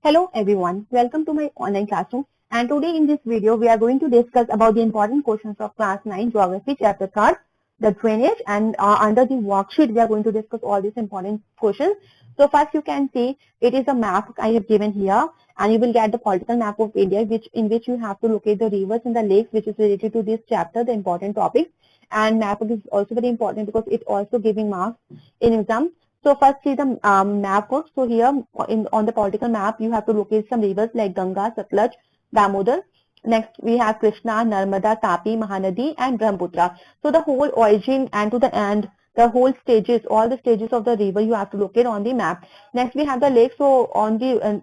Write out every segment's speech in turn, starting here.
Hello everyone, welcome to my online classroom, and today in this video we are going to discuss about the important questions of class 9 geography chapter 3, the drainage, and under the worksheet we are going to discuss all these important questions. So first you can see it is a map I have given here, and you will get the political map of India in which you have to locate the rivers and the lakes which is related to this chapter, the important topics. And map is also very important because it also giving marks in exam. So first see the map work. So here on the political map, you have to locate some rivers like Ganga, Satluj, Damodar. Next we have Krishna, Narmada, Tapi, Mahanadi and Brahmaputra. So the whole origin and to the end, the whole stages, all the stages of the river you have to locate on the map. Next we have the lake. So on the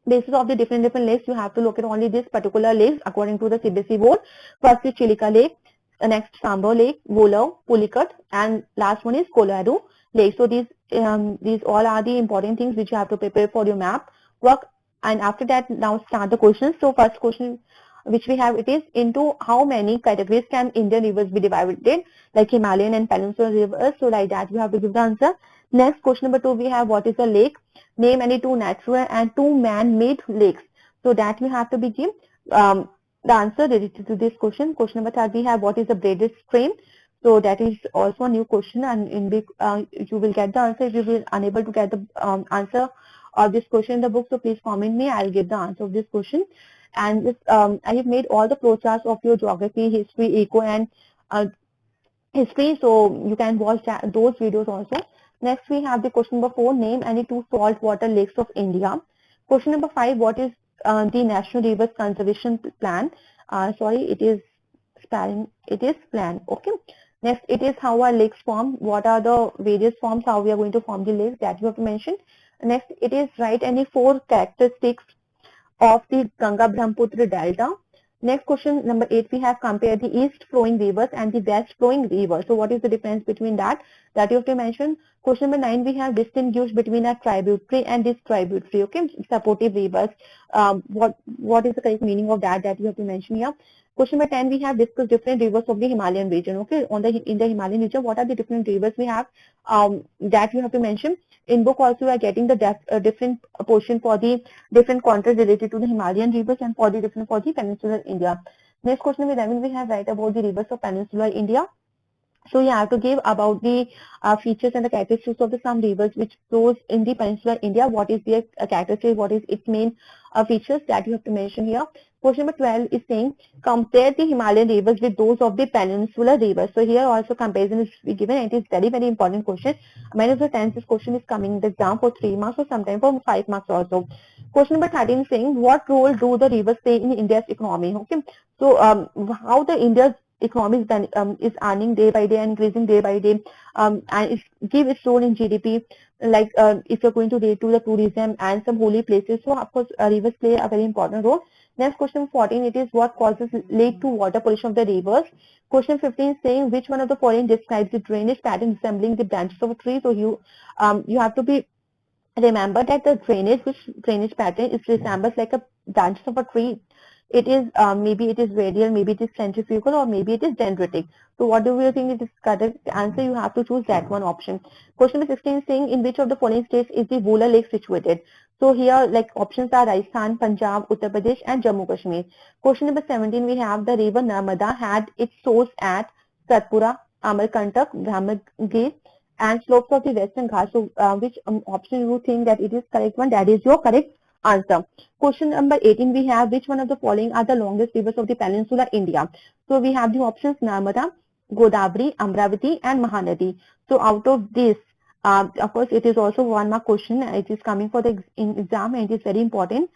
basis of the different lakes, you have to locate only this particular lakes according to the CBSE board. First is Chilika Lake, next Sambor Lake, Volau, Pulicat, and last one is Koladu Lake. So these all are the important things which you have to prepare for your map work. And after that, now start the questions. So first question which we have, it is into how many categories can Indian rivers be divided, like Himalayan and Peninsular rivers. So like that you have to give the answer. Next question number 2, we have what is a lake? Name any 2 natural and 2 man-made lakes. So that we have to be give the answer related to this question. Question number 3, we have what is a braided stream. So that is also a new question, and in which you will get the answer. If you will unable to get the answer of this question in the book, so please comment me. I'll give the answer of this question. And this, I have made all the flowcharts of your geography, history, eco, and history. So you can watch those videos also. Next we have the question number 4. Name any 2 saltwater lakes of India. Question number 5. What is the National Rivers Conservation Plan? Sorry, it is spelling. It is plan. Okay. Next, it is how our lakes form. What are the various forms? How we are going to form the lakes? That you have to mention. Next, it is write any 4 characteristics of the Ganga Brahmaputra Delta. Next question number 8, we have compared the east flowing rivers and the west flowing rivers. So what is the difference between that? That you have to mention. Question number 9, we have distinguish between a tributary and this tributary. Okay, supportive rivers. What is the correct meaning of that? That you have to mention here. Question number 10, we have discussed different rivers of the Himalayan region. Okay, in the Himalayan region, what are the different rivers we have? That you have to mention. In book also, we are getting the different portion for the different countries related to the Himalayan rivers and for the different for the peninsular India. Next question number 11, we have write about the rivers of peninsular India. So you have to give about the features and the characteristics of the some rivers which flows in the peninsular India. What is their characteristics? What is its main features? That you have to mention here. Question number 12 is saying compare the Himalayan rivers with those of the peninsular rivers. So here also comparison is to be given. It is very important question. Many of the times this question is coming in the exam for 3 marks or sometimes for 5 marks also. Question number 13 is saying what role do the rivers play in India's economy? Okay, so how the India's economy is earning day by day and increasing day by day, and it give its role in GDP, like if you're going to relate to the tourism and some holy places. So of course rivers play a very important role. Next question 14, it is what causes lead to water pollution of the rivers. Question 15 is saying which one of the following describes the drainage pattern resembling the branches of a tree. So you have to be remember that the drainage pattern is resembles like a branches of a tree. It is maybe it is radial, maybe it is centrifugal, or maybe it is dendritic. So what do you think it is correct answer? You have to choose that one option. Question number 16 is saying in which of the following states is the Bula Lake situated? So here like options are Rajasthan, Punjab, Uttar Pradesh and Jammu Kashmir. Question number 17, we have the river Narmada had its source at Satpura, Amarkantak, Brahmagir and slopes of the Western Ghats. So which option you think that it is correct one? That is your correct answer. Question number 18, we have which one of the following are the longest rivers of the peninsular India? So we have the options Narmada, Godavari, Amravati and Mahanadi. So out of this, of course it is also 1 mark question. It is coming for the exam and it is very important.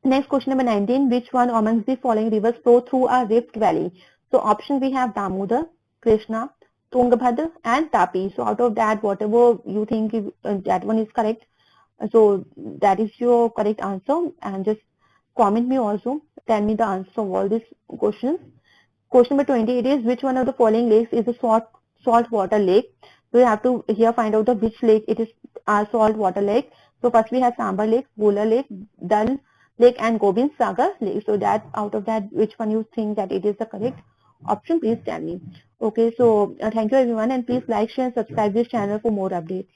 Next question number 19, which one amongst the following rivers flow through a rift valley? So option we have Damodar, Krishna, Tungabhadra and Tapi. So out of that, whatever you think that one is correct, so that is your correct answer, and just comment me also, tell me the answer of all these questions. Question number 20, it is which one of the following lakes is a salt water lake? So you have to here find out the which lake it is a salt water lake. So first we have Sambar Lake, Bula Lake, Dal Lake and Gobind Sagar Lake. So that out of that, which one you think that it is the correct option? Please tell me. Okay, so thank you everyone, and please like, share and subscribe this channel for more updates.